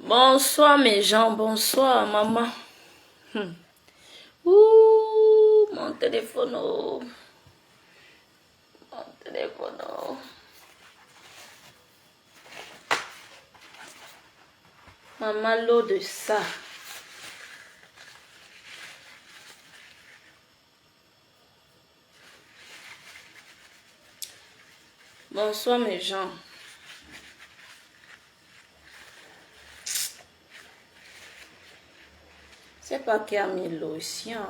Bonsoir mes gens, bonsoir maman. Ouh, mon téléphone. Mon téléphone. Maman, l'eau de ça. Bonsoir mes gens. C'est pas qui a mis l'eau ici. Hein.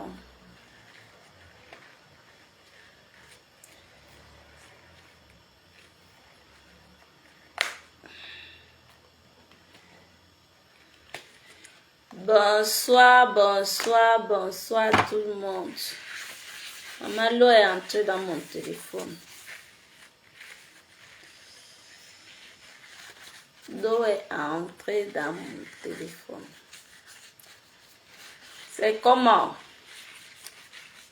Bonsoir, bonsoir, bonsoir tout le monde. Maman, l'eau est entrée dans mon téléphone. L'eau est entrée dans mon téléphone. C'est comment?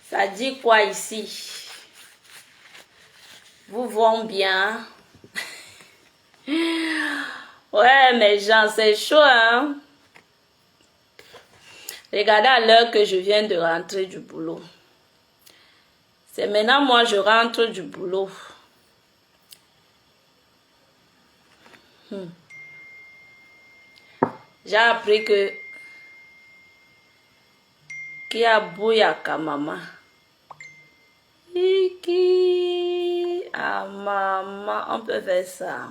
Ça dit quoi ici? Vous vont bien? Ouais, mes gens, c'est chaud, hein? Regardez à l'heure que je viens de rentrer du boulot. C'est maintenant, moi, je rentre du boulot. J'ai appris que qui a bouillaka maman. Iki, ah maman, on peut faire ça.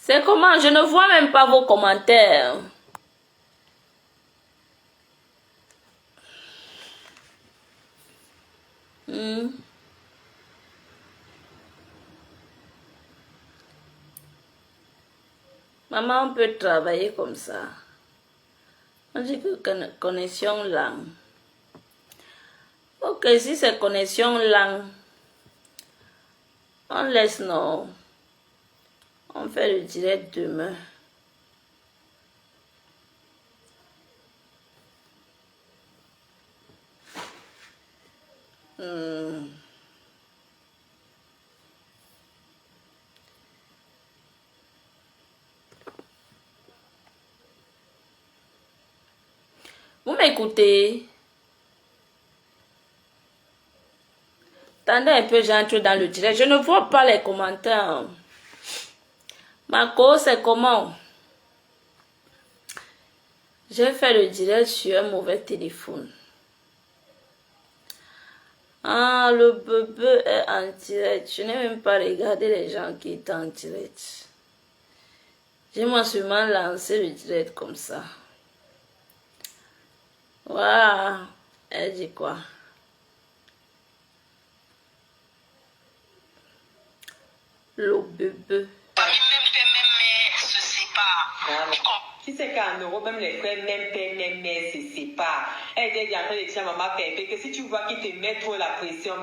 C'est comment? Je ne vois même pas vos commentaires. Maman, on peut travailler comme ça. On dit que connexion langue. Ok, si c'est connexion langue, on laisse non. On fait le direct demain. Vous m'écoutez? Attendez un peu, j'entre dans le direct. Je ne vois pas les commentaires. Marco, c'est comment? J'ai fait le direct sur un mauvais téléphone. Ah, le bébé est en direct. Je n'ai même pas regardé les gens qui étaient en direct. J'ai moi seulement lancé le direct comme ça. Voilà. Elle dit quoi? Le bébé. Tu sais qu'en Europe, même les frères, même père, même mère se séparent. Elle dit en train de dire à maman Pépé que si tu vois qu'il te met trop la pression,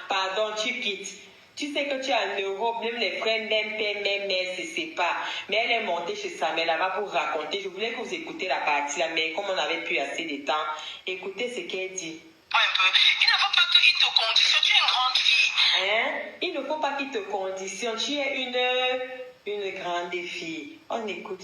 pardon, tu quittes. Tu sais que tu es en Europe, même les frères, même père, même mère se séparent. Mais elle est montée chez sa mère là-bas pour raconter. Je voulais que vous écoutez la partie là, mais comme on n'avait plus assez de temps, écoutez ce qu'elle dit. Un peu. Il ne faut pas qu'il te conditionne, tu es une grande fille. Hein? Il ne faut pas qu'il te conditionne, tu es une grande fille. On écoute.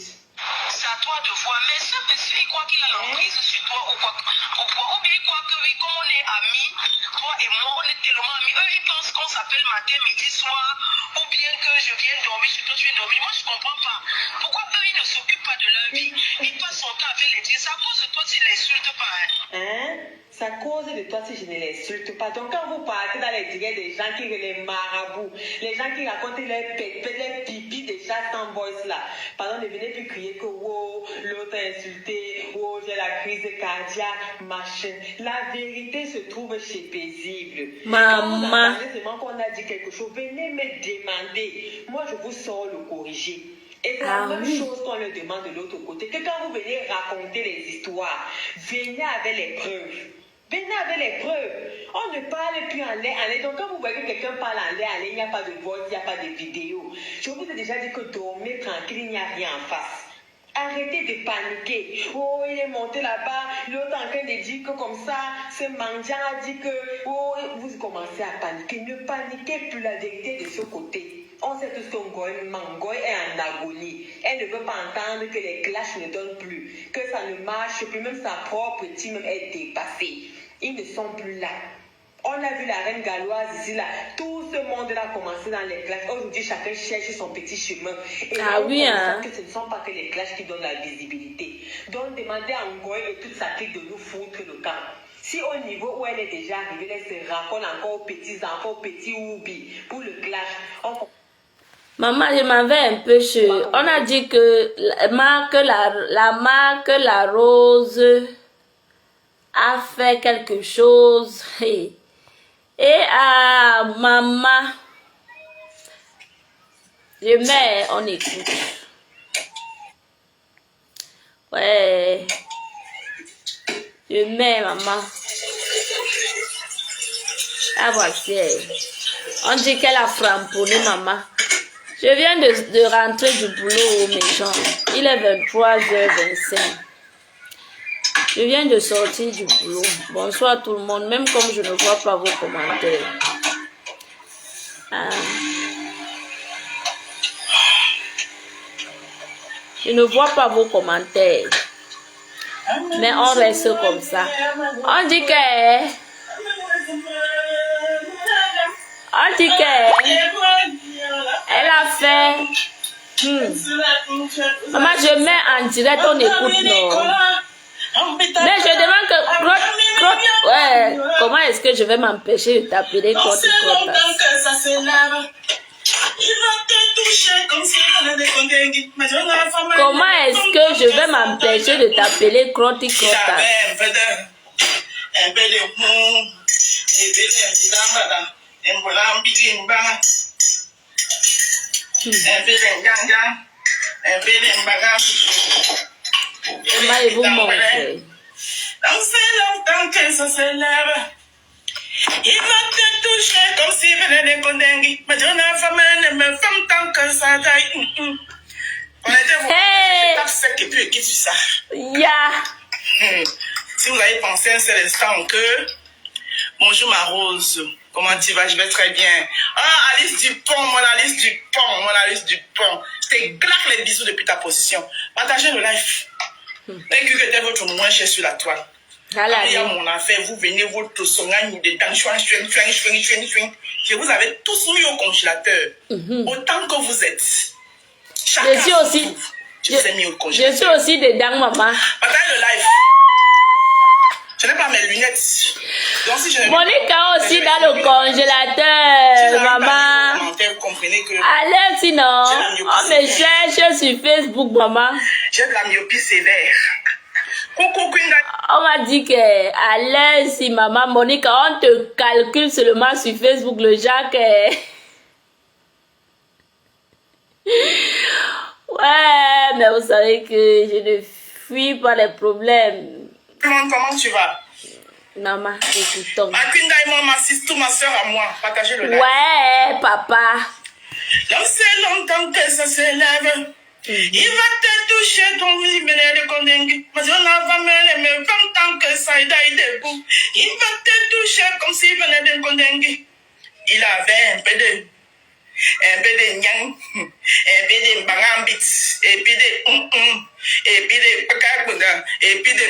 C'est à toi de voir, mais ce monsieur, il croit qu'il a l'emprise sur toi ou quoi, ou bien il croit que oui, comme on est amis, toi et moi, on est tellement amis. Eux, ils pensent qu'on s'appelle matin, midi, soir, ou bien que je viens dormir chez toi, tu viens dormir. Moi, je ne comprends pas. Pourquoi eux, ils ne s'occupent pas de leur vie? Ils passent son temps avec les dieux. C'est à cause de toi, tu ne l'insultes pas. Hein? C'est à cause de toi si je ne l'insulte pas. Donc quand vous partez dans les directs des gens qui les marabouts, les gens qui racontent les pépés, les pipis des chats sans voice là, pardon, ne venez plus crier que wow, l'autre a insulté, wow, j'ai la crise cardiaque, machin. La vérité se trouve chez Paisible. Maman. Quand vous seulement qu'on a dit quelque chose, venez me demander. Moi, je vous sors le corriger. Et c'est la même chose qu'on le demande de l'autre côté. Que quand vous venez raconter les histoires, venez avec les preuves. Venez avec les preuves. On ne parle plus en l'air. Donc, quand vous voyez que quelqu'un parle en l'air, il n'y a pas de voix, il n'y a pas de vidéo. Je vous ai déjà dit que dormez tranquille, il n'y a rien en face. Arrêtez de paniquer. Oh, il est monté là-bas. L'autre en train de dire que comme ça, ce mendiant a dit que... Oh, vous commencez à paniquer. Ne paniquez plus, la vérité de ce côté. On sait tous que Ngoy est en agonie. Elle ne veut pas entendre que les clashs ne donnent plus. Que ça ne marche plus. Même sa propre team est dépassée. Ils ne sont plus là. On a vu la reine galloise ici, là. Tout ce monde-là a commencé dans les clashs. Aujourd'hui, chacun cherche son petit chemin. Et ah oui, hein. Que ce ne sont pas que les clashs qui donnent la visibilité. Donc, demandez à Ngoy et toute sa clique de nous foutre le camp. Si au niveau où elle est déjà arrivée, elle se raconte encore aux petits enfants, aux petits oubis pour le clash. Maman, je m'avais un peu chaud. On a dit que la marque La Rose a fait quelque chose. Et maman, je mets, on écoute. Ouais, je mets, maman. Ah, voici. On dit qu'elle a framponné, maman. Je viens de rentrer du boulot, mes gens. Il est 23h25. Je viens de sortir du boulot. Bonsoir tout le monde, même comme je ne vois pas vos commentaires. Je ne vois pas vos commentaires. Mais on reste comme ça. On dit que... elle a fait... Maman, je mets en direct, on écoute, non? Mais je demande que... ouais, comment est-ce que je vais m'empêcher de t'appeler Crotte? Comment est-ce que je vais m'empêcher de t'appeler Crotte? Et vous montrer. Donc c'est longtemps que ça s'élève. Il va te toucher comme si venait de Kondengi. Mais je n'ai pas même femme tant que ça taille. On était vous. Tape sec et puis qui tu ça? Yeah. Si vous avez pensé un seul instant que bonjour ma rose, comment tu vas? Je vais très bien. Ah, Alice Dupont, mon Alice Dupont, mon Alice Dupont. Je te glaque les bisous depuis ta position. Partagez le live. Dès que c'était votre moins cher sur la toile. Il y a mon affaire, vous venez votre songagne dedans. Je vous avais tous mis au congélateur. Autant que vous êtes. Je suis aussi. Je suis aussi dedans, maman. Partagez le live. Je n'ai pas mes lunettes. Donc, si je Monica aussi dans le congélateur, maman. Vous comprenez que... Allez, sinon, on me cherche sur Facebook, maman. J'ai de la myopie sévère. On m'a dit que, allez, si maman, Monica, on te calcule seulement sur Facebook, le genre que... Ouais, mais vous savez que je ne fuis pas les problèmes. Comment tu vas? Maman, écoutons. Makinda et moi, ma sister, ma soeur à moi. Partagez le live. Ouais, papa. Donc c'est longtemps que ça s'élève. Il va te toucher ton venez de Kondengi. Mais on n'a pas même 20 ans que ça est debout. Il va te toucher comme s'il venait de Kondengi. Il avait un peu de nyang, un peu de bangambit, et puis de et puis de pakabuga, et puis de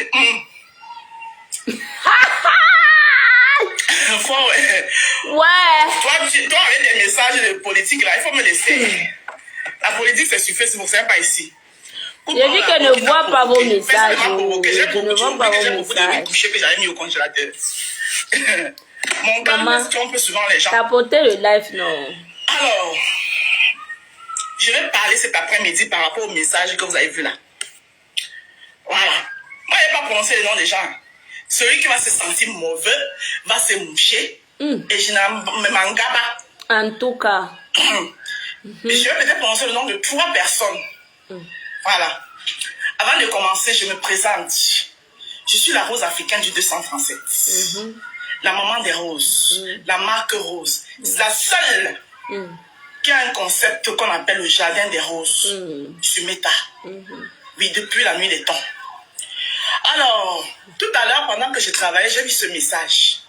Ouais. Toi, avec des messages de politique là, il faut me laisser. La politique, c'est sur Facebook, c'est pas ici. Je dis que ne vois pas vos messages. Je ne vois pas vos messages. Que j'avais mis au congélateur. Mon gars, est-ce qu'on peut souvent les gens. Tapoter le live, non. Alors, je vais parler cet après-midi par rapport au message que vous avez vu là. Voilà. Moi, je n'ai pas prononcé le nom des gens. Celui qui va se sentir mauvais va se moucher. Et je n'ai pas. En tout cas. Je vais peut-être prononcer le nom de 3 personnes. Voilà. Avant de commencer, je me présente. Je suis la rose africaine du 237. La maman des roses. La marque rose. C'est la seule qui a un concept qu'on appelle le jardin des roses. Sur Meta. Oui, depuis la nuit des temps. Alors, tout à l'heure, pendant que je travaillais, j'ai vu ce message.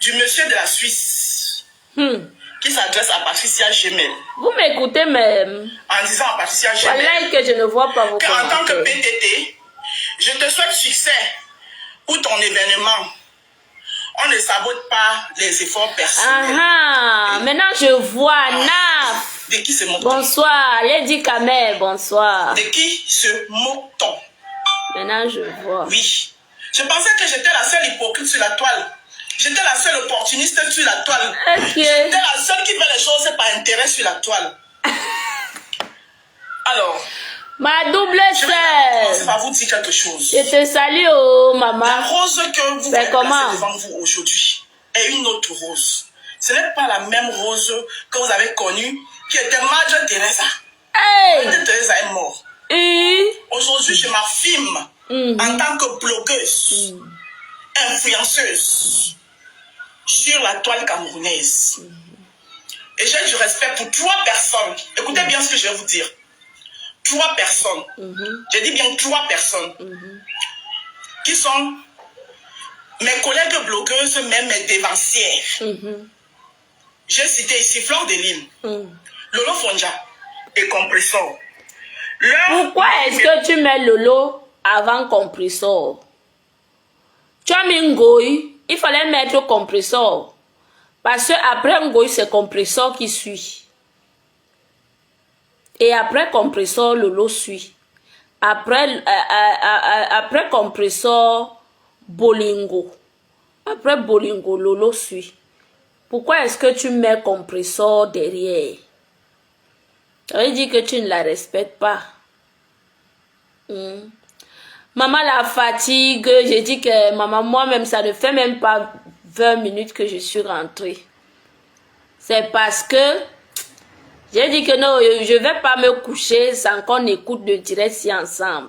Du monsieur de la Suisse. Qui s'adresse à Patricia Gemel. Vous m'écoutez même. En disant à Patricia Gemel. Voilà que je ne vois pas vos commentaires. En tant que PTT, je te souhaite succès pour ton événement. On ne sabote pas les efforts personnels. Maintenant je vois Naf. De qui se moque-t-on? Bonsoir, Lady Kamel, bonsoir. De qui se moque-t-on? Maintenant je vois. Oui. Je pensais que j'étais la seule hypocrite sur la toile. J'étais la seule opportuniste sur la toile. J'étais la seule qui fait les choses par intérêt sur la toile. Alors, ma double je vais commencer sœur. par vous dire quelque chose. Je te salue, oh maman. La rose que vous voyez comment? placer devant vous aujourd'hui est une autre rose. Ce n'est pas la même rose que vous avez connue, qui était Madre Teresa. Hey! Madre Teresa est morte. Aujourd'hui, je m'affirme en tant que blogueuse, influenceuse sur la toile camerounaise. Et j'ai du respect pour 3 personnes. Écoutez bien ce que je vais vous dire. 3 personnes. Je dis bien 3 personnes. Qui sont mes collègues blogueuses, même mes dévancières. J'ai cité ici Fleur de Lille, Lolo Fonja et Compressor. Pourquoi est-ce que tu mets Lolo avant Compressor? Tu as mis Ngoï, il fallait mettre Compressor. Parce que après Ngoï, c'est Compressor qui suit. Et après Compressor, Lolo suit. Après Compressor, Bolingo. Après Bolingo, Lolo suit. Pourquoi est-ce que tu mets Compressor derrière? Ça veut dire que tu ne la respectes pas. Maman la fatigue. J'ai dit que maman, moi-même, ça ne fait même pas 20 minutes que je suis rentrée. C'est parce que j'ai dit que non, je ne vais pas me coucher sans qu'on écoute le direct si ensemble.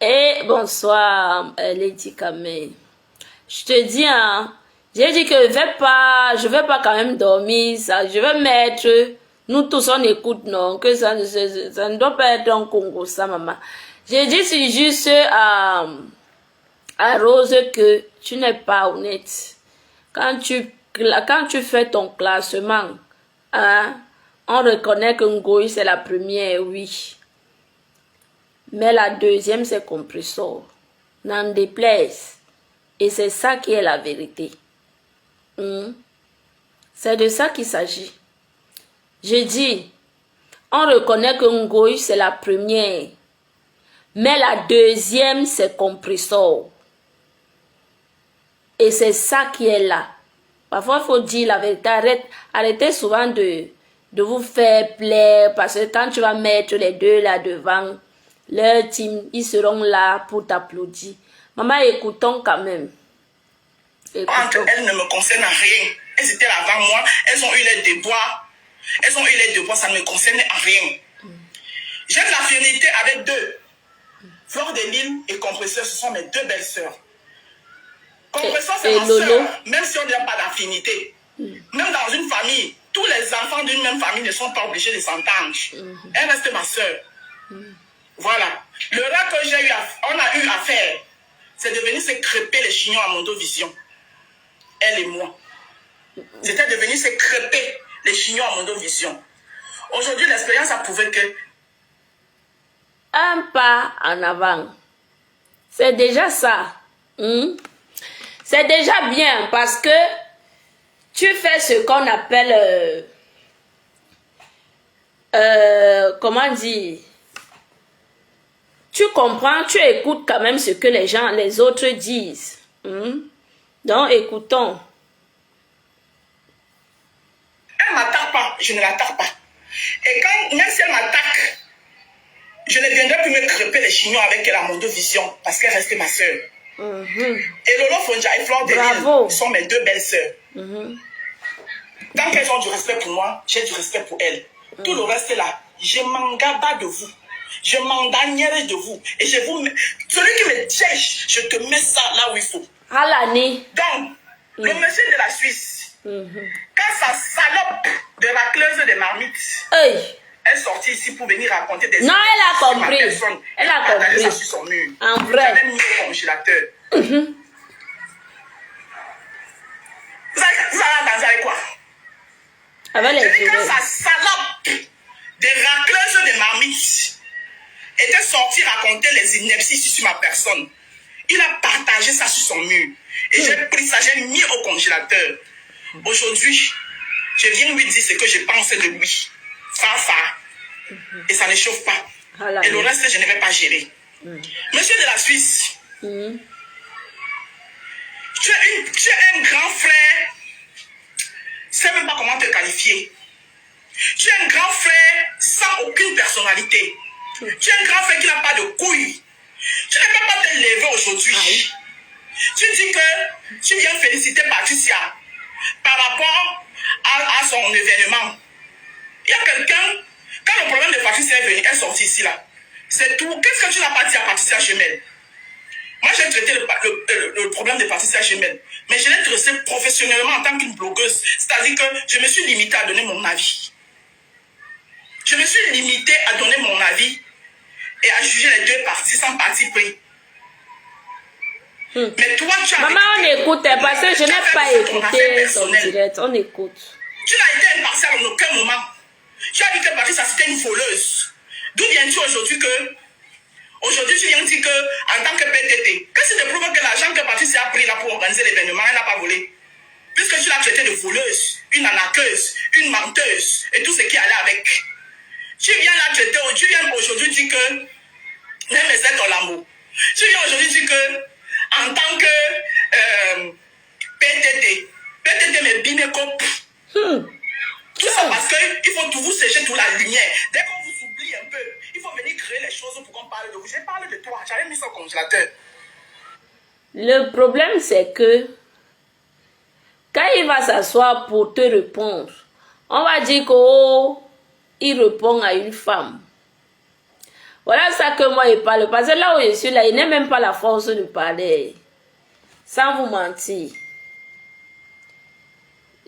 Et bonsoir, Lady Kamel. Je te dis, hein, j'ai dit que je vais pas quand même dormir. Ça, je vais mettre, nous tous on écoute, non, que ça ne doit pas être un Congo, ça, maman. J'ai dit, c'est juste à Rose que tu n'es pas honnête. Quand tu fais ton classement, hein, on reconnaît que Ngoï c'est la première, oui. Mais la deuxième, c'est Compressor. N'en déplaise. Et c'est ça qui est la vérité. C'est de ça qu'il s'agit. Je dis, on reconnaît que Ngoï c'est la première. Mais la deuxième, c'est Compressor. Et c'est ça qui est là. Parfois, il faut dire la vérité. Arrêtez souvent de vous faire plaire. Parce que quand tu vas mettre les deux là devant, leur team, ils seront là pour t'applaudir. Maman, écoutons quand même. Entre elles ne me concernent rien. Elles étaient là avant moi. Elles ont eu les déboires. Elles ont eu les déboires. Ça ne me concerne en rien. J'ai de l'affinité avec 2. Fleur de Lille et Compresseur, ce sont mes 2 belles sœurs. Compresseur, c'est ma sœur, même si on n'a pas d'affinité. Même dans une famille, tous les enfants d'une même famille ne sont pas obligés de s'entendre. Elle reste ma sœur. Voilà. Le rêve que on a eu à faire, c'est de venir se crêper les chignons à Mondovision. Elle et moi. C'était de venir se crêper les chignons à Mondovision. Aujourd'hui, l'expérience a prouvé que un pas en avant. C'est déjà ça. C'est déjà bien parce que tu fais ce qu'on appelle... comment dire? Tu comprends, tu écoutes quand même ce que les autres disent. Donc, écoutons. Elle ne m'attaque pas, je ne l'attaque pas. Et quand, même si elle m'attaque, je ne viendrai plus me crêper les chignons avec elle à Mondovision parce qu'elle reste ma soeur. Et Lolo Fonja et Fleur de Lille sont mes 2 belles sœurs. Tant qu'elles ont du respect pour moi, j'ai du respect pour elles. Tout le reste est là. Je m'en garde de vous. Je m'endagnerai de vous. Et je vous mets... Celui qui me cherche, je te mets ça là où il faut. À l'année. Donc, le monsieur de la Suisse, quand sa salope de racleuse de marmites est sortie ici pour venir raconter des non, elle a sur ma compris. personne, Elle a compris. ça sur son mur. En vrai. J'avais mis au congélateur. Vous allez danser avec quoi? Avec les J'ai dit, quand filets. sa salope de racleuse de marmites était sortie raconter les inepties sur ma personne, il a partagé ça sur son mur. Et j'ai pris ça, j'ai mis au congélateur. Aujourd'hui, je viens lui dire ce que je pense de lui. Et ça ne chauffe pas. Et le reste, je ne vais pas gérer. Monsieur de la Suisse, tu es un grand frère. Je ne sais même pas comment te qualifier. Tu es un grand frère sans aucune personnalité. Tu es un grand frère qui n'a pas de couilles. Tu ne peux pas te lever aujourd'hui. Tu dis que tu viens féliciter Patricia par rapport à son événement. Il y a quelqu'un, quand le problème de Patricia est venu, elle est sortie ici là. C'est tout. Qu'est-ce que tu n'as pas dit à Patricia Chemel? Moi j'ai traité le problème de Patricia Chemel, mais je l'ai traité professionnellement en tant qu'une blogueuse. C'est-à-dire que je me suis limitée à donner mon avis. Je me suis limitée à donner mon avis et à juger les deux parties sans parti pris. Mais toi, tu as... Maman, on écoute, parce que je n'ai pas écouté son direct. On écoute. Tu n'as été impartial en aucun moment. Tu as dit que Patricia c'était une voleuse. D'où viens-tu aujourd'hui que... Aujourd'hui, tu viens dire que, en tant que PTT, qu'est-ce qui te prouve que l'argent que Patricia a pris là pour organiser l'événement, elle n'a pas volé? Puisque tu l'as traité de voleuse, une arnaqueuse, une menteuse, et tout ce qui allait avec. Tu viens la traiter, tu viens aujourd'hui dire que... Même c'est ton lambeau. Tu viens aujourd'hui dire que... En tant que PTT me bime comme... Tout ça parce qu'il faut toujours sécher toute la lumière. Dès qu'on vous oublie un peu, il faut venir créer les choses pour qu'on parle de vous. J'ai parlé de toi, j'avais mis ça au congélateur. Le problème, c'est que quand il va s'asseoir pour te répondre, on va dire qu'il répond à une femme. Voilà ça que moi, il parle. Parce que là où je suis, là, il n'a même pas la force de parler. Sans vous mentir.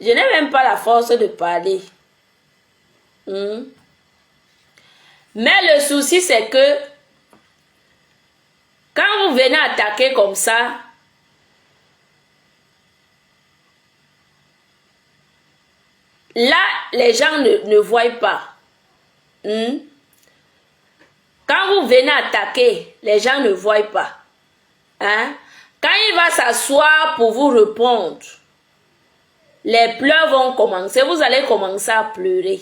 Je n'ai même pas la force de parler. Mais le souci, c'est que quand vous venez attaquer comme ça, là, les gens ne voient pas. Quand vous venez attaquer, les gens ne voient pas. Hein? Quand il va s'asseoir pour vous répondre, les pleurs vont commencer. Vous allez commencer à pleurer.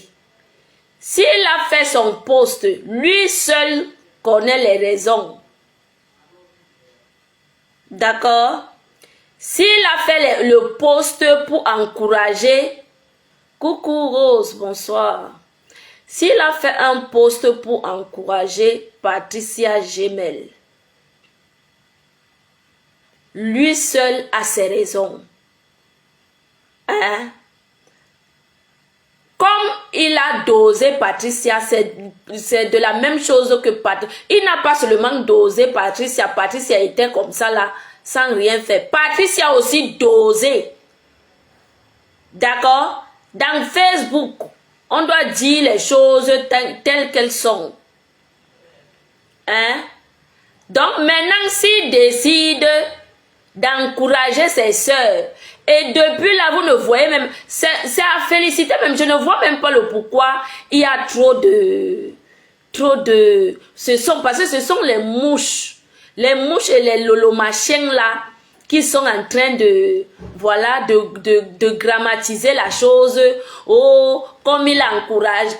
S'il a fait son poste, lui seul connaît les raisons. D'accord? S'il a fait le poste pour encourager... Coucou Rose, bonsoir. S'il a fait un poste pour encourager Patricia Chemel, lui seul a ses raisons. Hein? Comme il a dosé Patricia, c'est de la même chose que Patricia. Il n'a pas seulement dosé Patricia. Patricia était comme ça là, sans rien faire. Patricia a aussi dosé. D'accord? Dans Facebook, on doit dire les choses telles qu'elles sont. Hein? Donc maintenant, s'il décide d'encourager ses soeurs, et depuis là, vous ne voyez même, c'est à féliciter même, je ne vois même pas le pourquoi il y a trop de, parce que ce sont les mouches et les lolomachins là, qui sont en train de, voilà, de grammatiser la chose. Oh, comme il encourage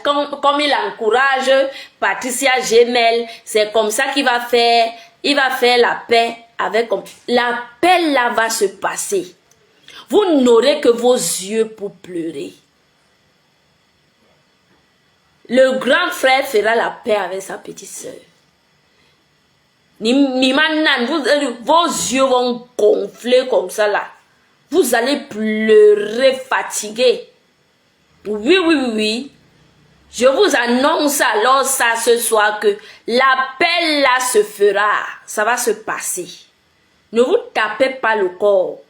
Patricia Chemel, c'est comme ça qu'il va faire, il va faire la paix avec, la paix là va se passer. Vous n'aurez que vos yeux pour pleurer. Le grand frère fera la paix avec sa petite sœur. Vos yeux vont gonfler comme ça là. Vous allez pleurer fatigué. Oui. Je vous annonce alors ça ce soir que l'appel là se fera. Ça va se passer. Ne vous tapez pas le corps.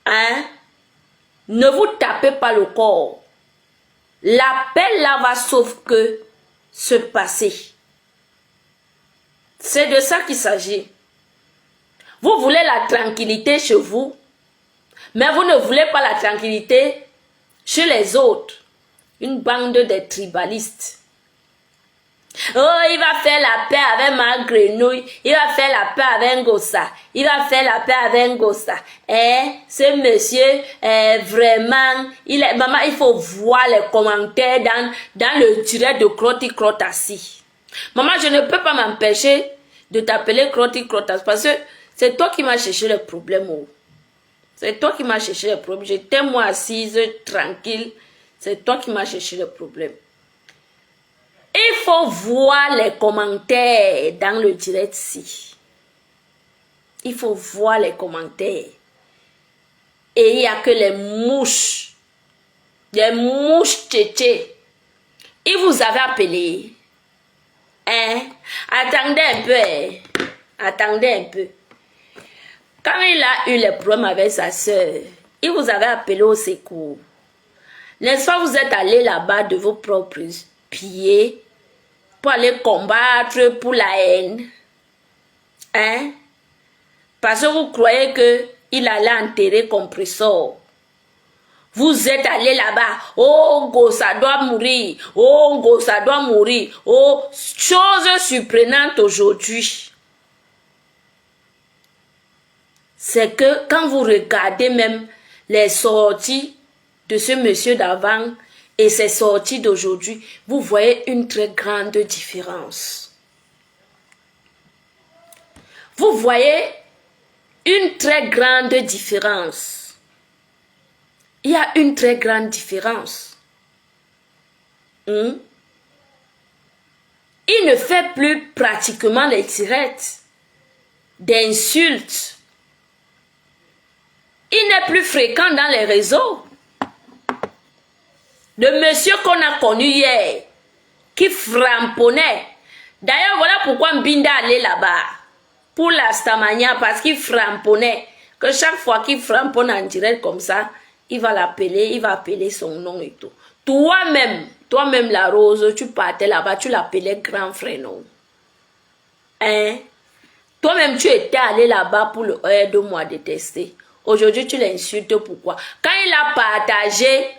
Hein? Ne vous tapez pas le corps. L'appel là va sauf que se passer. C'est de ça qu'il s'agit. Vous voulez la tranquillité chez vous, mais vous ne voulez pas la tranquillité chez les autres. Une bande de tribalistes. Oh, il va faire la paix avec ma grenouille. Il va faire la paix avec Ngossa. Il va faire la paix avec Ngossa. Ce monsieur, vraiment, maman, il faut voir les commentaires dans le direct de Crotty Crotassi. Maman, je ne peux pas m'empêcher de t'appeler Crotty Crotassi parce que c'est toi qui m'as cherché le problème. Oh. C'est toi qui m'as cherché le problème. J'étais moi assise, tranquille. C'est toi qui m'as cherché le problème. Il faut voir les commentaires dans le direct-ci. Il faut voir les commentaires. Et il n'y a que les mouches. Les mouches tchétchés. Il vous avait appelé. Hein? Attendez un peu. Hein? Attendez un peu. Quand il a eu les problèmes avec sa soeur, il vous avait appelé au secours. N'est-ce pas, vous êtes allé là-bas de vos propres pieds pour aller combattre pour la haine. Hein? Parce que vous croyez qu'il allait enterrer Compressor. Vous êtes allé là-bas. Oh, Ngossa doit mourir. Oh, Ngossa doit mourir. Oh, chose surprenante aujourd'hui. C'est que quand vous regardez même les sorties de ce monsieur d'avant et ses sorties d'aujourd'hui, vous voyez une très grande différence. Vous voyez une très grande différence. Il y a une très grande différence. Il ne fait plus pratiquement les directs d'insultes. Il n'est plus fréquent dans les réseaux. Le monsieur qu'on a connu hier, qui framponnait. D'ailleurs, voilà pourquoi Mbinda allait là-bas. Pour la Stamania, parce qu'il framponnait. Que chaque fois qu'il framponne en direct comme ça, il va l'appeler, il va appeler son nom et tout. Toi-même la Rose, tu partais là-bas, tu l'appelais grand frère, non? Hein? Toi-même, tu étais allé là-bas pour le aide-moi détester. Aujourd'hui, tu l'insultes, pourquoi? Quand il a partagé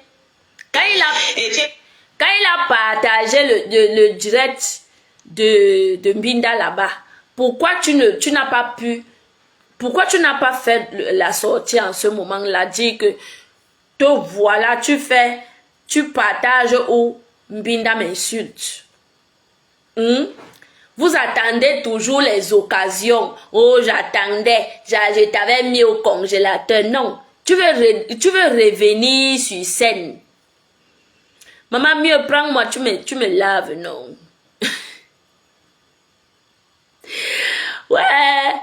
le direct de Mbinda là-bas, pourquoi tu n'as pas pu, pourquoi tu n'as pas fait la sortie en ce moment-là, dire que te voilà, tu partages où Mbinda m'insulte. Vous attendez toujours les occasions. Oh, j'attendais, je t'avais mis au congélateur. Non, tu veux revenir sur scène. Maman, mieux prends-moi, tu me laves, non. Ouais,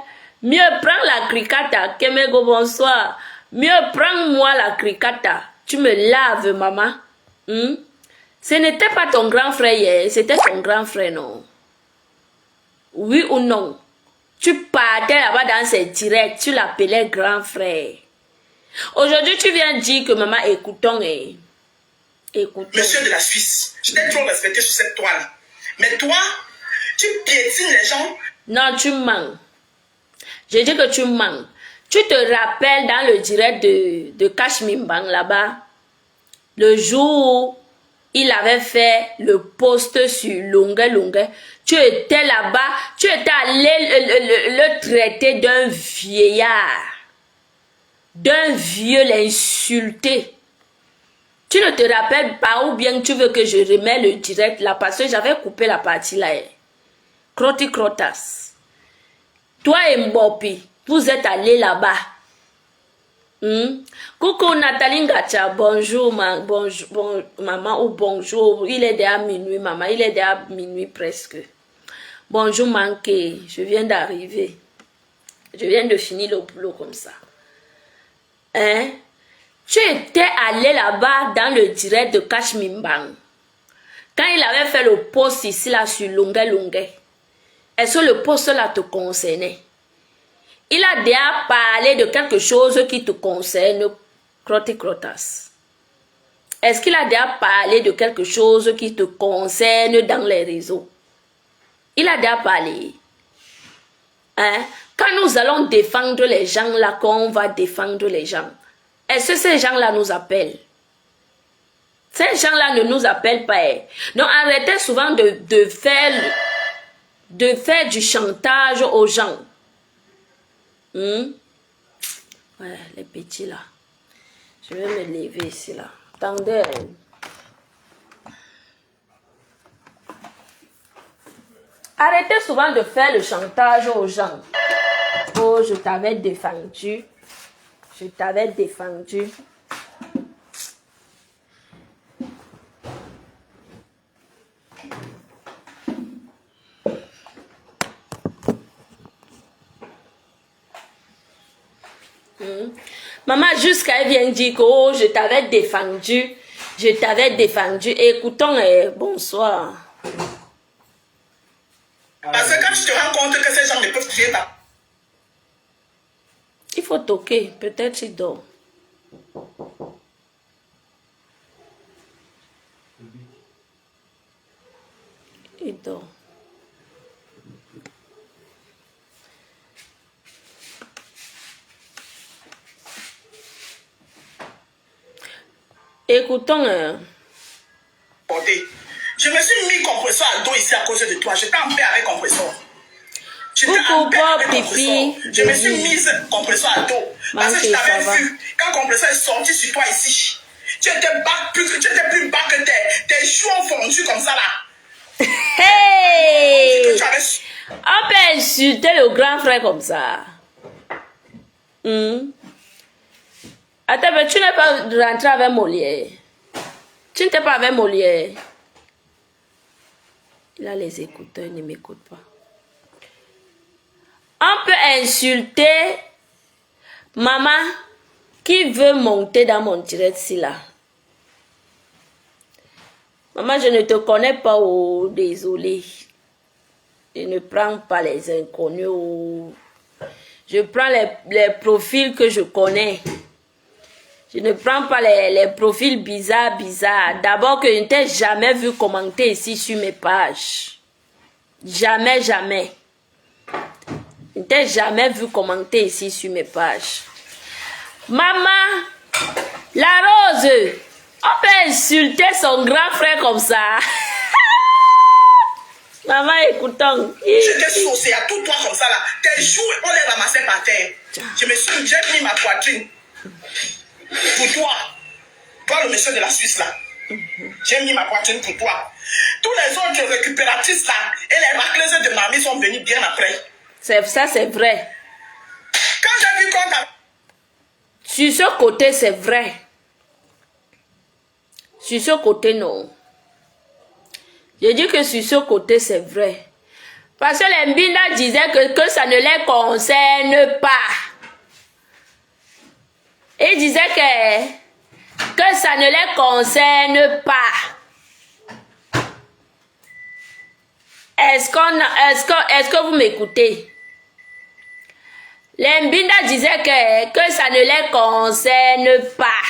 mieux prends la cricata. Kemego, bonsoir. Mieux prends-moi la cricata. Tu me laves, maman. Ce n'était pas ton grand frère hier, c'était ton grand frère, non. Oui ou non? Tu partais là-bas dans ses directs, tu l'appelais grand frère. Aujourd'hui, tu viens dire que maman, écoutons. Monsieur de la Suisse, je t'ai toujours respecté sur cette toile. Mais toi, tu piétines les gens. Non, tu mens. Je dis que tu mens. Tu te rappelles dans le direct de Kashmimbang là-bas, le jour où il avait fait le post sur Longue. Tu étais là-bas, tu étais allé le traiter d'un vieillard, d'un vieux, l'insulter. Tu ne te rappelles pas ou bien tu veux que je remette le direct là parce que j'avais coupé la partie là. Crotty Crotas. Toi et Mbopi, vous êtes allés là-bas. Coucou Nathalie Ngacha, bonjour, bonjour maman ou bonjour. Il est déjà minuit, maman, il est déjà minuit presque. Bonjour Manké, je viens d'arriver. Je viens de finir le boulot comme ça. Hein? Tu étais allé là-bas dans le direct de Kashmimbang. Quand il avait fait le post ici, là, sur Longuet, est-ce que le post là te concernait? Il a déjà parlé de quelque chose qui te concerne, Crotti-Crottas. Est-ce qu'il a déjà parlé de quelque chose qui te concerne dans les réseaux? Il a déjà parlé. Hein? Quand nous allons défendre les gens là, qu'on va défendre les gens, est-ce que ces gens-là nous appellent? Ces gens-là ne nous appellent pas. Donc arrêtez souvent de faire du chantage aux gens. Ouais, les petits là. Je vais me lever ici là. Attendez. Arrêtez souvent de faire le chantage aux gens. Oh, je t'avais défendu. Je t'avais défendu. Maman, jusqu'à elle vient dire que oh, je t'avais défendu. Je t'avais défendu. Écoutons, bonsoir. Parce que quand tu te rends compte que ces gens ne peuvent tuer ta... Il faut toquer. Peut-être il dort. Il dort. Écoutons. Je me suis mis compresseur à dos ici à cause de toi. J'étais en paix avec compresseur. Coucou, Bob, Pipi. Je me suis mise compresseur à dos. Parce que je t'avais vu. Quand compresseur est sorti sur toi ici, tu étais plus bas que tes joues ont fondu comme ça là. Hey! On peut insulter le grand frère comme ça. Attends, mais tu n'es pas rentré avec Molière. Tu n'étais pas avec Molière. Il a les écouteurs, il ne m'écoute pas. On peut insulter maman qui veut monter dans mon direct ici là. Maman, je ne te connais pas, oh, désolé. Je ne prends pas les inconnus. Oh. Je prends les profils que je connais. Je ne prends pas les profils bizarres. D'abord que je ne t'ai jamais vu commenter ici sur mes pages. Jamais. Je ne t'ai jamais vu commenter ici sur mes pages. Maman, la rose, on peut insulter son grand frère comme ça. Maman, écoutons. J'étais saucée à tout toi comme ça là. Tes joues, on les ramassait par terre. J'ai mis ma poitrine. Pour toi. Toi, le monsieur de la Suisse là. J'ai mis ma poitrine pour toi. Tous les autres récupératrices là et les racleuses de mamie sont venues bien après. Ça, c'est vrai. Quand j'ai vu qu'on t'a... Sur ce côté, c'est vrai. Sur ce côté, non. Je dis que sur ce côté, c'est vrai. Parce que les Mbinda disaient que ça ne les concerne pas. Ils disaient que ça ne les concerne pas. Est-ce que vous m'écoutez? Les Mbinda disaient que ça ne les concerne pas.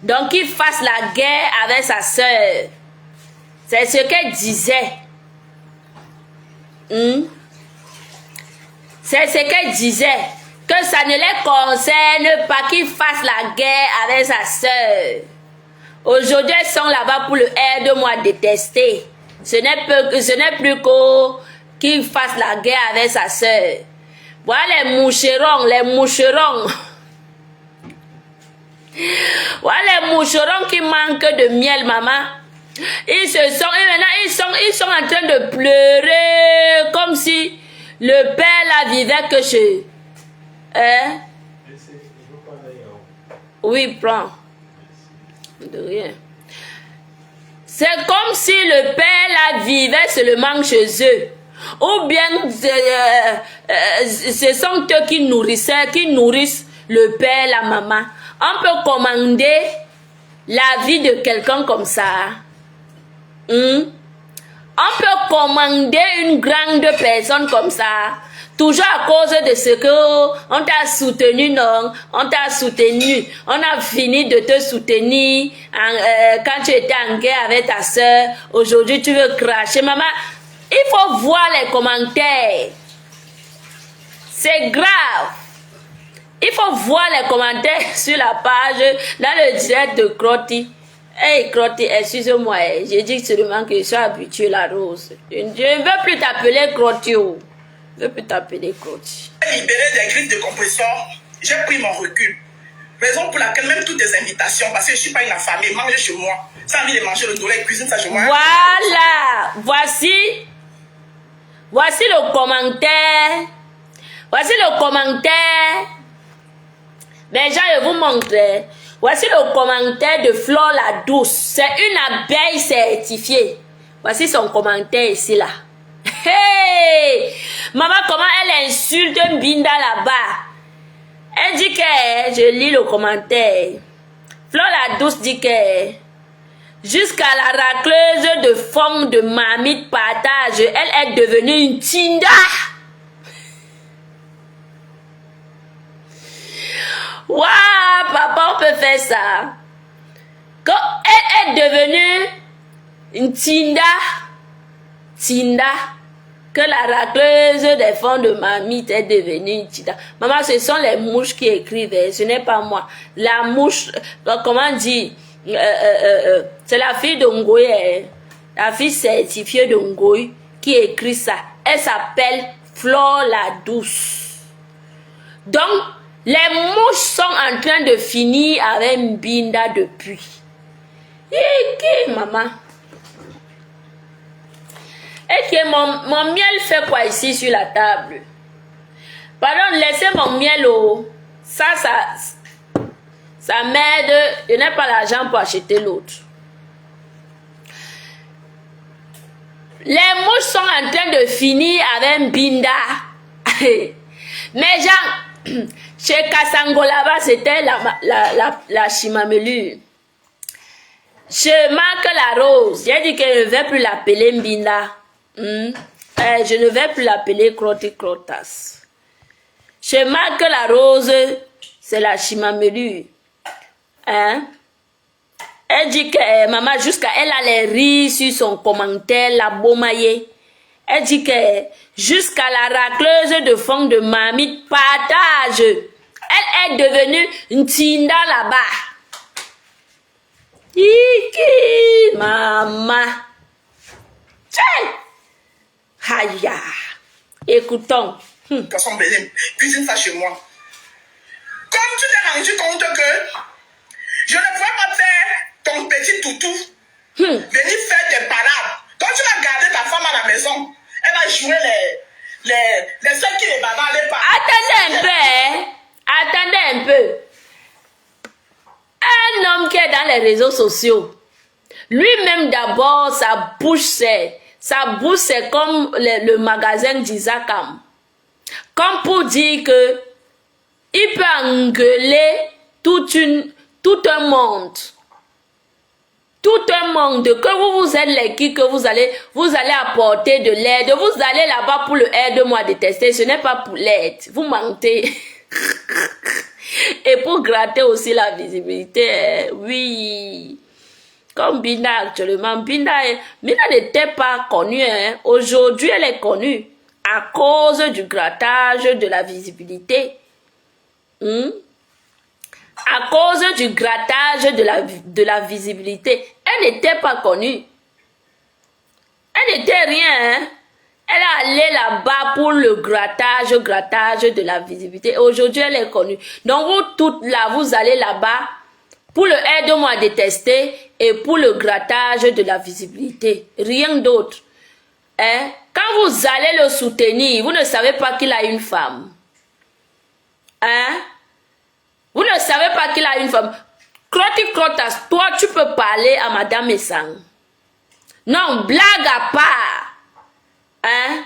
Donc, qu'il fasse la guerre avec sa soeur. C'est ce qu'elle disait. C'est ce qu'elle disait. Que ça ne les concerne pas, qu'il fasse la guerre avec sa soeur. Aujourd'hui, elles sont là-bas pour le aide-moi détester. Ce n'est plus qu'il fasse la guerre avec sa soeur. Voilà les moucherons. Voilà les moucherons qui manquent de miel, maman. Ils sont en train de pleurer comme si le père là vivait que chez... Hein? Oui, prends. De rien. C'est comme si le père là vivait seulement chez eux. Ou bien ce sont eux qui nourrissent le père, la maman. On peut commander la vie de quelqu'un comme ça. On peut commander une grande personne comme ça, toujours à cause de ce que on t'a soutenu, non? On t'a soutenu, on a fini de te soutenir quand tu étais en guerre avec ta soeur. Aujourd'hui, tu veux cracher. Maman, il faut voir les commentaires. C'est grave. Il faut voir les commentaires sur la page, dans le direct de Crotty. Hey Crotty, excuse-moi, j'ai dit seulement que je suis habituée à la rose. Je ne veux plus t'appeler Crotty. Je ne veux plus t'appeler Crotty. J'ai libéré des griffes de compresseur, j'ai pris mon recul. Raison pour laquelle même toutes tes invitations, parce que je ne suis pas une affamée, mange chez moi. Ça a envie de manger le doulet, cuisine ça chez moi. Voilà, voici le commentaire. Voici le commentaire. Déjà, je vous montre. Voici le commentaire de Flore la Douce. C'est une abeille certifiée. Voici son commentaire ici, là. Hey! Maman, comment elle insulte Binda là-bas? Elle dit que, je lis le commentaire. Flore la Douce dit que, jusqu'à la racleuse de forme de marmite partage, elle est devenue une Tinda. Waouh, papa, on peut faire ça. Quand elle est devenue une Tinda, que la racleuse des fonds de mamie est devenue une Tinda. Maman, ce sont les mouches qui écrivent, ce n'est pas moi. La mouche, comment dire, c'est la fille d'Ongoy, la fille certifiée d'Ongoy qui écrit ça. Elle s'appelle Flore la Douce. Donc, les mouches sont en train de finir avec Mbinda depuis. Et qui, maman? Et que mon miel fait quoi ici sur la table? Pardon, laissez mon miel au... Ça m'aide. Je n'ai pas l'argent pour acheter l'autre. Les mouches sont en train de finir avec Mbinda. Mais genre... Chez Kassango là-bas, c'était la chimamelure. Chez Marc la Rose, j'ai dit que je ne vais plus l'appeler Mbinda. Je ne vais plus l'appeler Crotty Crotas. Chez Marc la Rose, c'est la chimamelure. Hein? Elle dit que maman, jusqu'à elle allait rire sur son commentaire, la beaumaillée. Elle dit que jusqu'à la racleuse de fond de marmite partage, elle est devenue une Tinda là-bas. Iki, maman. Tiens. Aïe. Écoutons. Garçon Bélim, cuisine ça chez moi. Comme tu t'es rendu compte que je ne pouvais pas faire ton petit toutou, venir faire des parades. Quand tu vas garder ta femme à la maison, elle va jouer les seuls qui les bavardaient pas. Attendez un peu, hein. Attendez un peu. Un homme qui est dans les réseaux sociaux, lui-même d'abord, sa bouche c'est comme le magasin d'Isakam. Comme pour dire que il peut engueuler tout un monde. Tout un monde, que vous êtes l'équipe, que vous allez apporter de l'aide, vous allez là-bas pour le aide-moi détester, ce n'est pas pour l'aide, vous mentez. Et pour gratter aussi la visibilité, oui. Comme Binda actuellement, Binda n'était pas connue, hein. Aujourd'hui elle est connue à cause du grattage de la visibilité. À cause du grattage de la visibilité. Elle n'était pas connue. Elle n'était rien. Hein? Elle est allée là-bas pour le grattage de la visibilité. Aujourd'hui, elle est connue. Donc, vous toutes là, vous allez là-bas pour le aide-moi à détester et pour le grattage de la visibilité. Rien d'autre. Hein? Quand vous allez le soutenir, vous ne savez pas qu'il a une femme. Hein? Vous ne savez pas qu'il a une femme. Crotty Crotas, toi, tu peux parler à Madame Essang. Non, blague à part. Hein?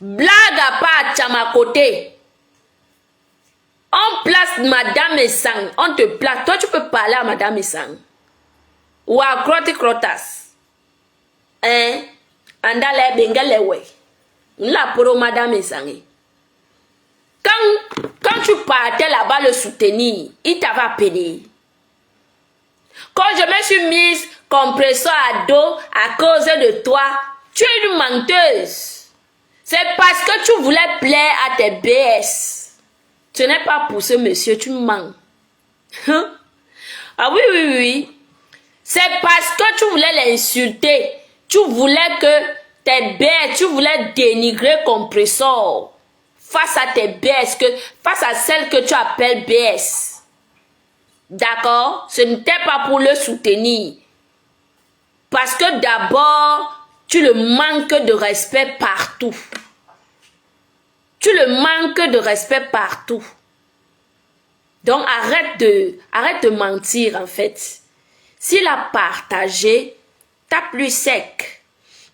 Blague à part, Tchamakoté. On place Madame Essang. On te place. Toi, tu peux parler à Madame Essang. Ou à Crotty Crotas. Hein? Andale bengalewe. La poro madame Esangé. Quand tu partais là-bas le soutenir, il t'avait appelé. Quand je me suis mise compresseur à dos à cause de toi, tu es une menteuse. C'est parce que tu voulais plaire à tes BS. Ce n'est pas pour ce monsieur, tu mens. Ah oui, oui, oui. C'est parce que tu voulais l'insulter. Tu voulais que tes BS, tu voulais dénigrer compresseur face à tes BS, face à celle que tu appelles BS. D'accord? Ce n'était pas pour le soutenir. Parce que d'abord, tu le manques de respect partout. Tu le manques de respect partout. Donc arrête de mentir en fait. S'il a partagé, tape-lui sec.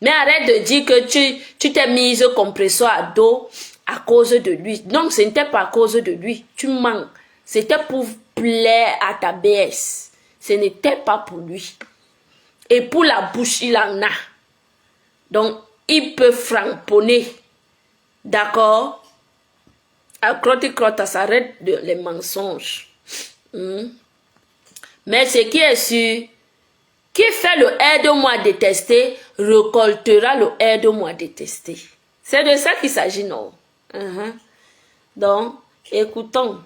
Mais arrête de dire que tu t'es mise compresseur à dos à cause de lui. Non, ce n'était pas à cause de lui. Tu mens. C'était pour plaire à ta BS. Ce n'était pas pour lui. Et pour la bouche, il en a. Donc, il peut framponner. D'accord? À crotte, ça arrête les mensonges. Mais ce qui est sûr, qui fait le aide-moi détester, récoltera le aide-moi détester. C'est de ça qu'il s'agit, non? Donc, écoutons.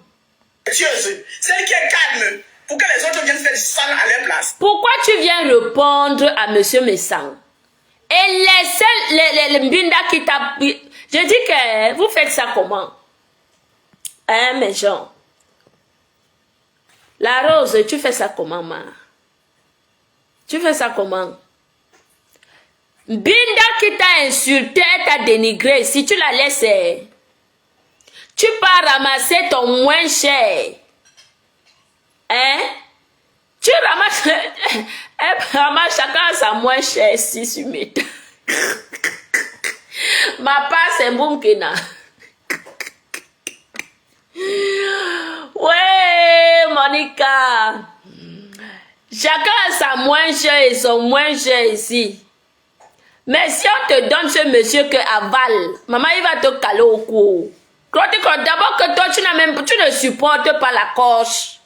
Celle qui est calme, pour que les autres viennent faire du sang à leur place. Pourquoi tu viens répondre à Monsieur Messang? Et laissez les mbinda qui t'a... Je dis que vous faites ça comment? Hein, mes gens? La Rose, tu fais ça comment, ma? Tu fais ça comment? Binda qui t'a insulté, t'a dénigré, si tu la laisses, tu peux ramasser ton moins cher. Hein? Tu ramasses... Elle ramasse chacun sa moins cher si tu mets. Ma part, c'est Mboumkena. Ouais, Monica. Chacun a sa moins chère et son moins cher ici. Mais si on te donne ce monsieur que aval, maman, il va te caler au cou. D'abord que toi, tu ne supportes pas la coche.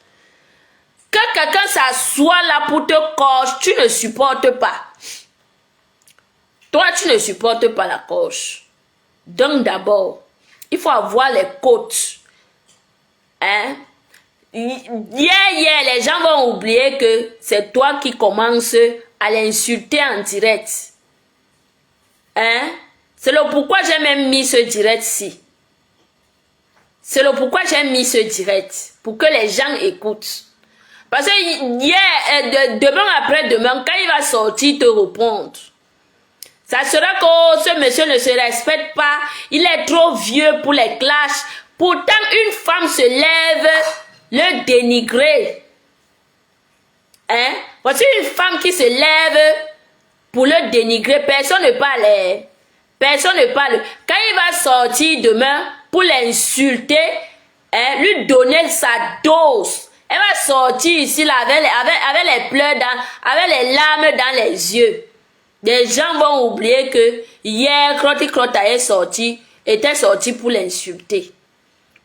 Que quelqu'un s'assoit là pour te coche, tu ne supportes pas. Toi, tu ne supportes pas la coche. Donc d'abord, il faut avoir les côtes. Hein? Les gens vont oublier que c'est toi qui commences à l'insulter en direct. Hein? C'est le pourquoi j'ai même mis ce direct-ci. C'est le pourquoi j'ai mis ce direct. Pour que les gens écoutent. Parce que hier, demain après-demain, quand il va sortir te répondre, ça sera que ce monsieur ne se respecte pas, il est trop vieux pour les clashs. Pourtant, une femme se lève, le dénigrer. Hein? Voici une femme qui se lève pour le dénigrer, personne ne parle. Personne ne parle. Quand il va sortir demain pour l'insulter, hein, lui donner sa dose. Elle va sortir ici là, avec les pleurs, avec les larmes dans les yeux. Les gens vont oublier que hier, Crotta était sorti pour l'insulter.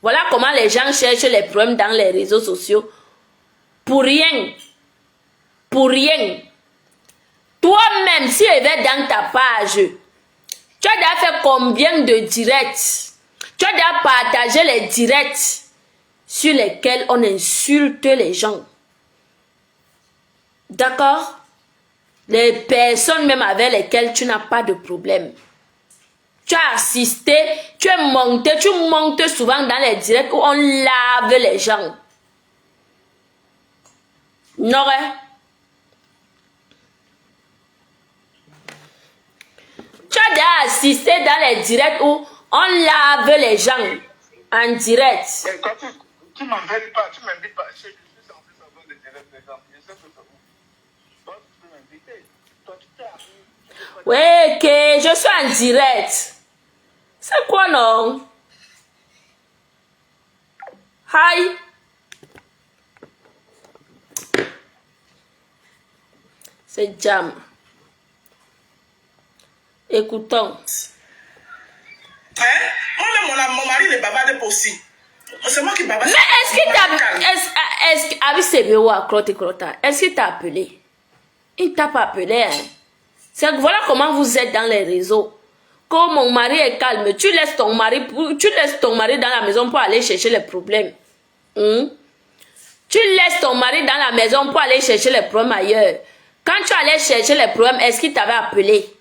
Voilà comment les gens cherchent les problèmes dans les réseaux sociaux. Pour rien. Pour rien. Toi-même, si tu es dans ta page, tu as déjà fait combien de directs? Tu as déjà partagé les directs sur lesquels on insulte les gens. D'accord? Les personnes même avec lesquelles tu n'as pas de problème. Tu as assisté, tu montes souvent dans les directs où on lave les gens. Non, hein? Tu as déjà assisté dans les directs où on lave les gens en direct. Tu m'invites pas, tu m'invites pas. Je suis censé savoir des directs des gens. Je sais que c'est où. Toi, tu peux m'inviter. Toi, tu t'es arrivé. Oui, ok, je suis en direct. C'est quoi, non? Hi. C'est Jam. Écoutons. Hein? Moi-même, mon mari ne bavarde pas aussi. C'est moi qui bavarde. Mais est-ce qu'il t'a... Est-ce qu'il t'a appelé? Il ne t'a pas appelé, hein? Voilà comment vous êtes dans les réseaux. Quand mon mari est calme, tu laisses ton mari dans la maison pour aller chercher les problèmes. Tu laisses ton mari dans la maison pour aller chercher les problèmes ailleurs. Quand tu allais chercher les problèmes, est-ce qu'il t'avait appelé?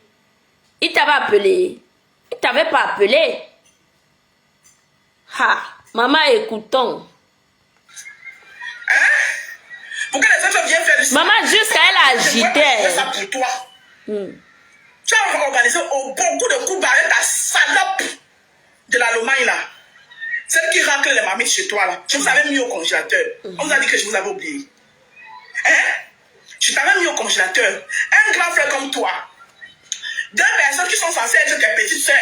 Il t'avait appelé. Il t'avait pas appelé. Ha, maman, écoutons. Hein? Pourquoi les autres viennent faire du maman, jusqu'à elle agitait. C'est ça pour toi. Tu as organisé beaucoup de coups barrés ta salope de la Lomagne là. Celle qui racle les mamites chez toi là. Je vous avais mis au congélateur. On vous a dit que je vous avais oublié. Hein? Je t'avais mis au congélateur. Un grand frère comme toi. Deux personnes qui sont censées être tes petites sœurs.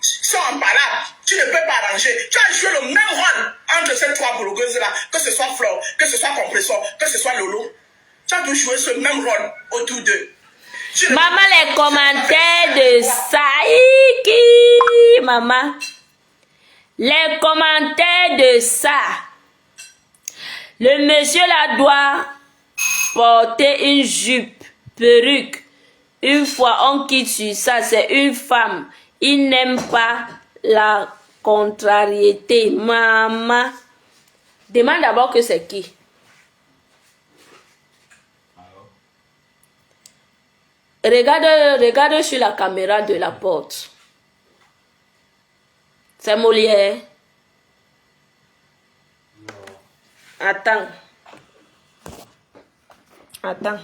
Sont en balade. Tu ne peux pas arranger. Tu as joué le même rôle entre ces trois blogueuses là. Que ce soit Flore, que ce soit Compressor, que ce soit Lolo. Tu as joué ce même rôle autour d'eux. Maman, les commentaires de Saïki. Maman. Les commentaires de ça. Le monsieur là doit porter une jupe, perruque. Une fois on quitte sur ça, c'est une femme. Il n'aime pas la contrariété. Maman. Demande d'abord que c'est qui. Regarde sur la caméra de la porte. C'est Molière. Attends. Attends.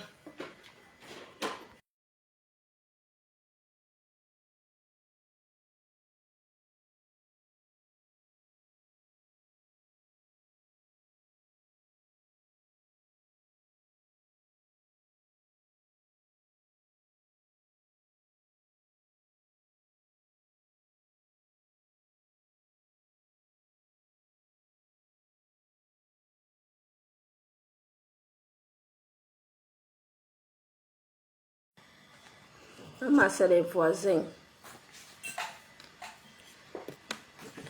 Maman, c'est les voisins.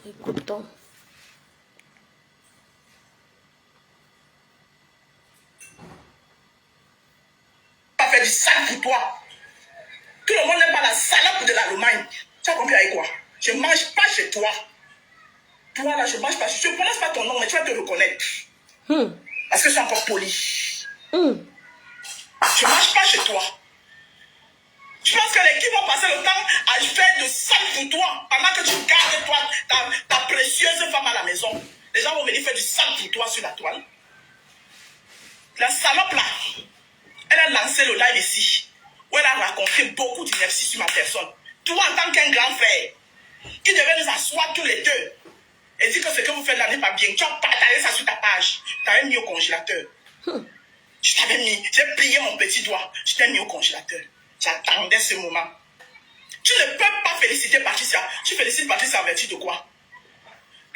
Écoutons. Ça fait du sale pour toi. Tout le monde n'aime pas la salope de la Lomagne. Tu as compris avec quoi? Je ne mange pas chez toi. Toi là, je ne mange pas. Je ne prononce pas ton nom, mais tu vas te reconnaître. Parce que je suis encore poli. Je ne mange pas chez toi. Je pense que l'équipe va passer le temps à faire de sale pour toi pendant que tu gardes toi, ta précieuse femme à la maison. Les gens vont venir faire du sale pour toi sur la toile. La salope là, elle a lancé le live ici, où elle a raconté beaucoup d'inepties sur ma personne. Toi, en tant qu'un grand frère, qui devait nous asseoir tous les deux et dire que ce que vous faites là n'est pas bien, tu as partagé ça sur ta page. Tu t'avais mis au congélateur. Je t'avais mis, j'ai plié mon petit doigt, je t'ai mis au congélateur. J'attendais ce moment. Tu ne peux pas féliciter Patricia. Tu félicites Patricia en vertu de quoi?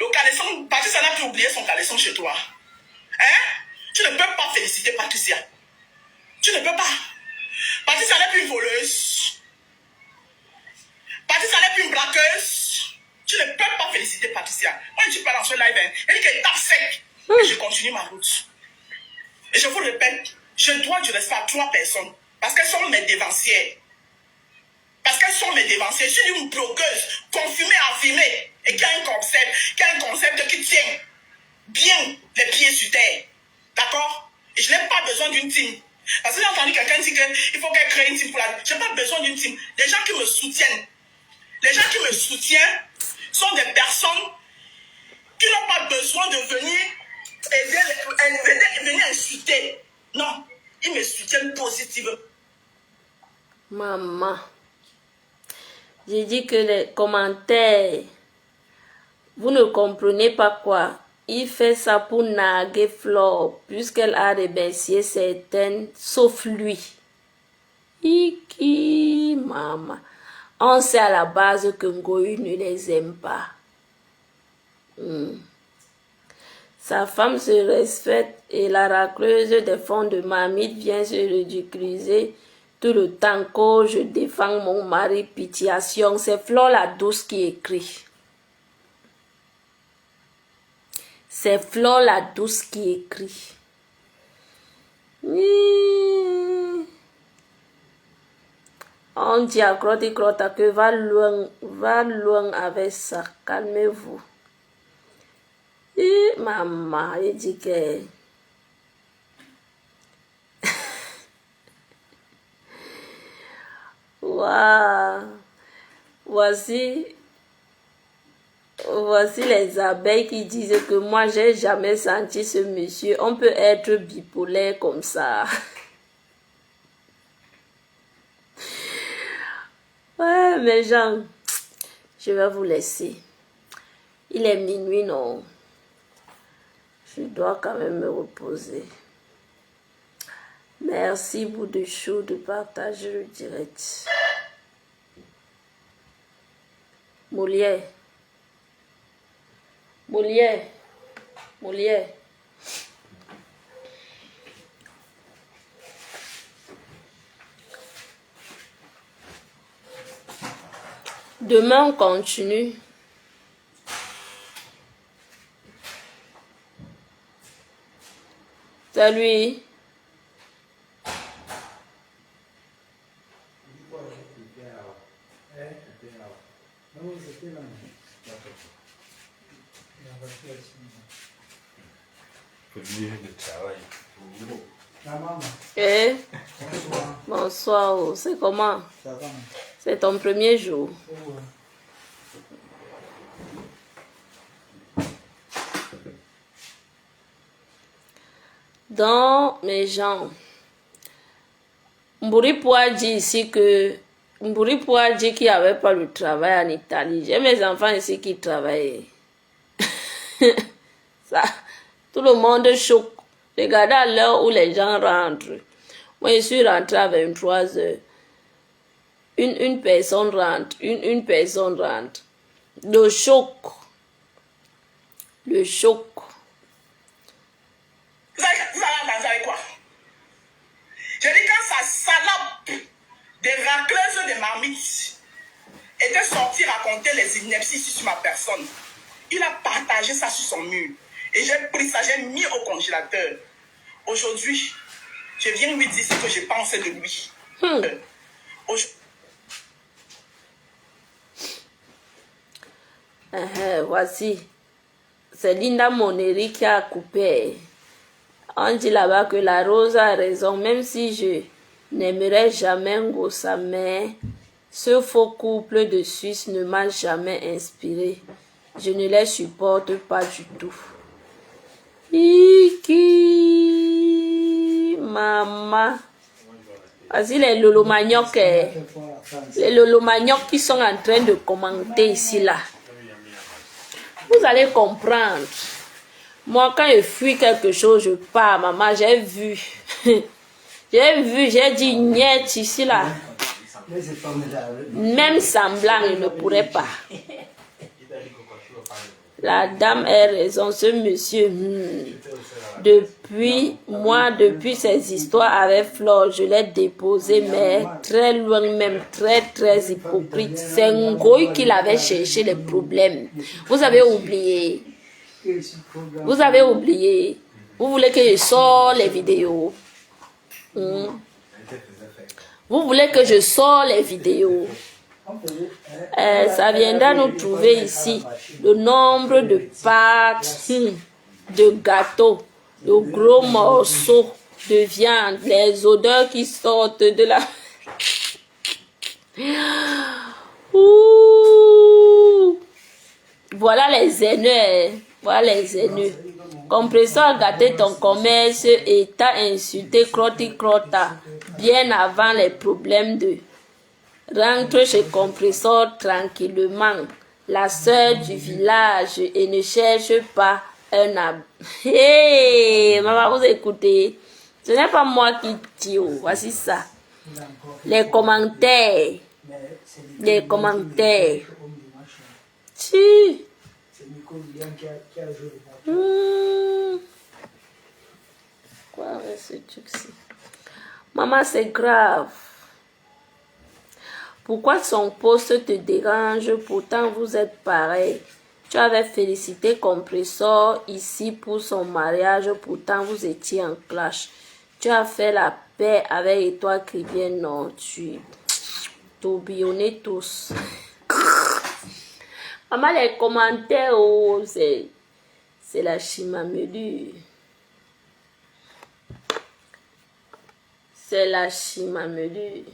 Le caleçon, Patricia n'a plus oublié son caleçon chez toi. Hein? Tu ne peux pas féliciter Patricia. Tu ne peux pas. Patricia n'est plus une voleuse. Patricia n'est plus une braqueuse. Tu ne peux pas féliciter Patricia. Moi, je ne suis pas dans ce live. Elle dit qu'elle tape sec. Et je continue ma route. Et je vous répète, je dois du respect à 3 personnes. Parce qu'elles sont mes dévancières. Parce qu'elles sont mes dévancières. Je suis une blogueuse, confirmée, affirmée, et qui a un concept qui tient bien les pieds sur terre. D'accord? Et je n'ai pas besoin d'une team. Parce que j'ai entendu quelqu'un dire qu'il faut qu'elle crée une team pour la... Je n'ai pas besoin d'une team. Les gens qui me soutiennent, sont des personnes qui n'ont pas besoin de venir venir insulter. Non, ils me soutiennent positivement. Maman, j'ai dit que les commentaires, vous ne comprenez pas quoi. Il fait ça pour narguer Flore, puisqu'elle a remercié certaines, sauf lui. Iki, maman. On sait à la base que Ngoï ne les aime pas. Sa femme se respecte et la racleuse des fonds de marmite vient se ridiculiser tout le temps que je défends mon mari, pitiation. C'est Flore la douce qui écrit. C'est Flore la douce qui écrit. On dit à Crotty Crota que va loin avec ça. Calmez-vous. Et maman, il dit que... Waouh! Voici les abeilles qui disent que moi, j'ai jamais senti ce monsieur. On peut être bipolaire comme ça. Ouais, mes gens, je vais vous laisser. Il est minuit, non? Je dois quand même me reposer. Merci, bout de chou, de partager le direct. Molière. Molière. Molière. Demain, on continue. Salut. Eh? Bonsoir. Bonsoir. C'est comment? C'est ton premier jour. Donc, mes gens, Mbouri Poua dit ici que Mbouri Poua dit qu'il n'y avait pas le travail en Italie. J'ai mes enfants ici qui travaillent. Ça, tout le monde choque. Regardez à l'heure où les gens rentrent. Moi, je suis rentrée à 23 heures. Une personne rentre. Une personne rentre. Le choc. Le choc. Vous allez danser avec quoi? Je dis quand sa salope des racleuses de marmites était sortie raconter les inepties sur ma personne, il a partagé ça sur son mur. Et j'ai pris ça, j'ai mis au congélateur. Aujourd'hui, je viens lui dire ce que je pense de lui. Voici. C'est Linda Moneri qui a coupé. On dit là-bas que la rose a raison, même si je n'aimerais jamais Ngossa, mais ce faux couple de Suisse ne m'a jamais inspiré. Je ne les supporte pas du tout. Iki, maman. Voici les lolomagnocs, qui sont en train de commenter ici là. Vous allez comprendre. Moi, quand je fuis quelque chose, je pars. Maman, j'ai vu. J'ai dit niet ici là. Même semblant, il ne pourrait pas. La dame a raison, ce monsieur. Depuis ces histoires avec Flore, je l'ai déposé, mais très loin, même très hypocrite. C'est Ngoy qui l'avait cherché les problèmes. Vous avez oublié. Vous avez oublié. Vous voulez que je sorte les vidéos. Vous voulez que je sorte les vidéos. Ça viendra nous trouver ici. Le nombre de pâtes, de gâteaux, de gros morceaux de viande, les odeurs qui sortent de la... Ouh. Voilà les haineux. Voilà les haineux. Compresseur a gâté ton commerce et t'a insulté Crotty Crota bien avant les problèmes de... Rentre chez Compresseur tranquillement, la sœur du village, et ne cherche pas un ab. Hey, maman, vous écoutez. Ce n'est pas moi qui dis, voici ça. Les commentaires. Les commentaires. Si. Quoi avec ce truc-ci? Maman, c'est grave. Pourquoi son poste te dérange? Pourtant, vous êtes pareil. Tu avais félicité Compressor ici pour son mariage. Pourtant, vous étiez en clash. Tu as fait la paix avec Étoile Crivière. Non, tu tourbillonnez tous. Maman, les commentaires, oh, c'est la chimamelu. C'est la chimamelu.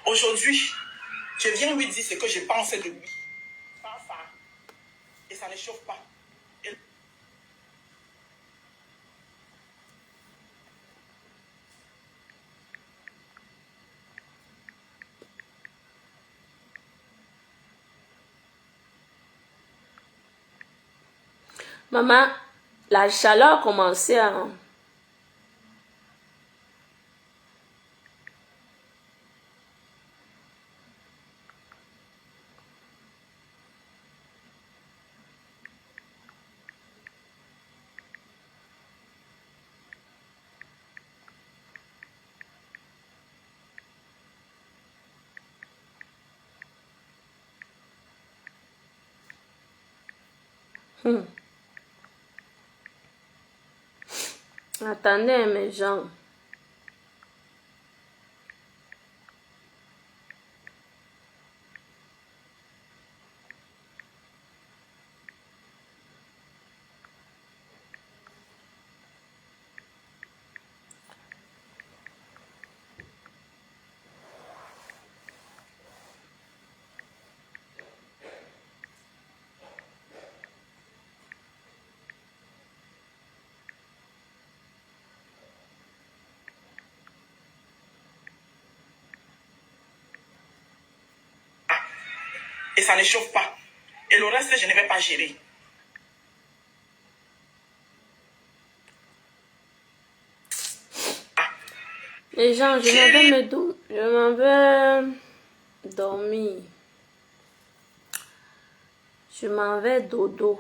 Aujourd'hui, je viens lui dire ce que je pensais de lui. Et ça ne chauffe pas. Et... Maman, la chaleur a commencé à... Attendez, mes gens. Et ça ne chauffe pas. Et le reste, je ne vais pas gérer. Les gens, je m'en vais dormir. Je m'en vais dodo.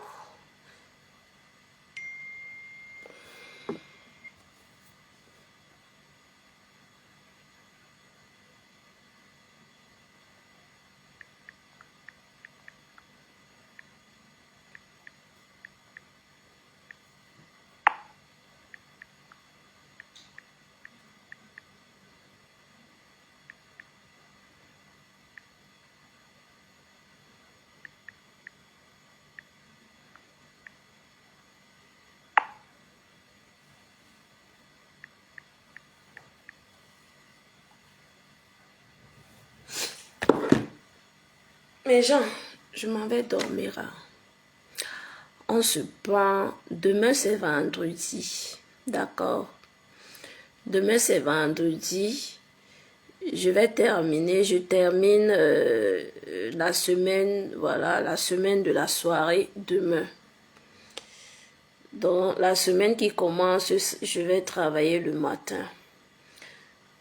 Mes gens, je m'en vais dormir. On se prend. Demain, c'est vendredi. D'accord? Demain, c'est vendredi. Je vais terminer. Je termine la semaine. Voilà, la semaine de la soirée demain. Donc, la semaine qui commence, je vais travailler le matin.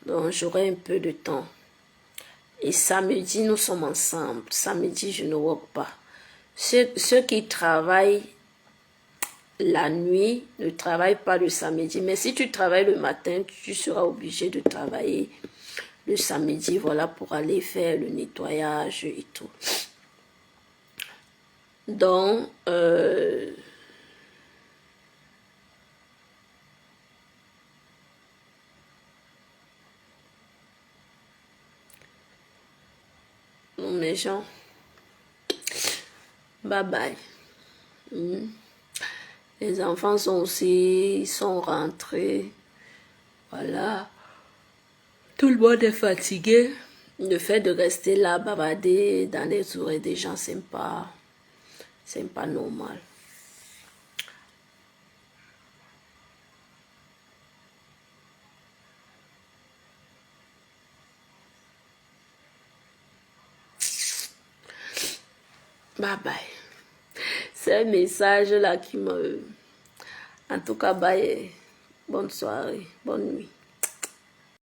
Donc, j'aurai un peu de temps. Et samedi, nous sommes ensemble. Samedi, je ne work pas. Ceux qui travaillent la nuit ne travaillent pas le samedi. Mais si tu travailles le matin, tu seras obligé de travailler le samedi, voilà, pour aller faire le nettoyage et tout. Donc, mes gens, bye bye. Les enfants sont rentrés. Voilà. Tout le monde est fatigué. Le fait de rester là, bavarder dans les oreilles des gens, c'est pas normal. Bye bye. C'est un message là qui me... En tout cas, bye. Bonne soirée, bonne nuit.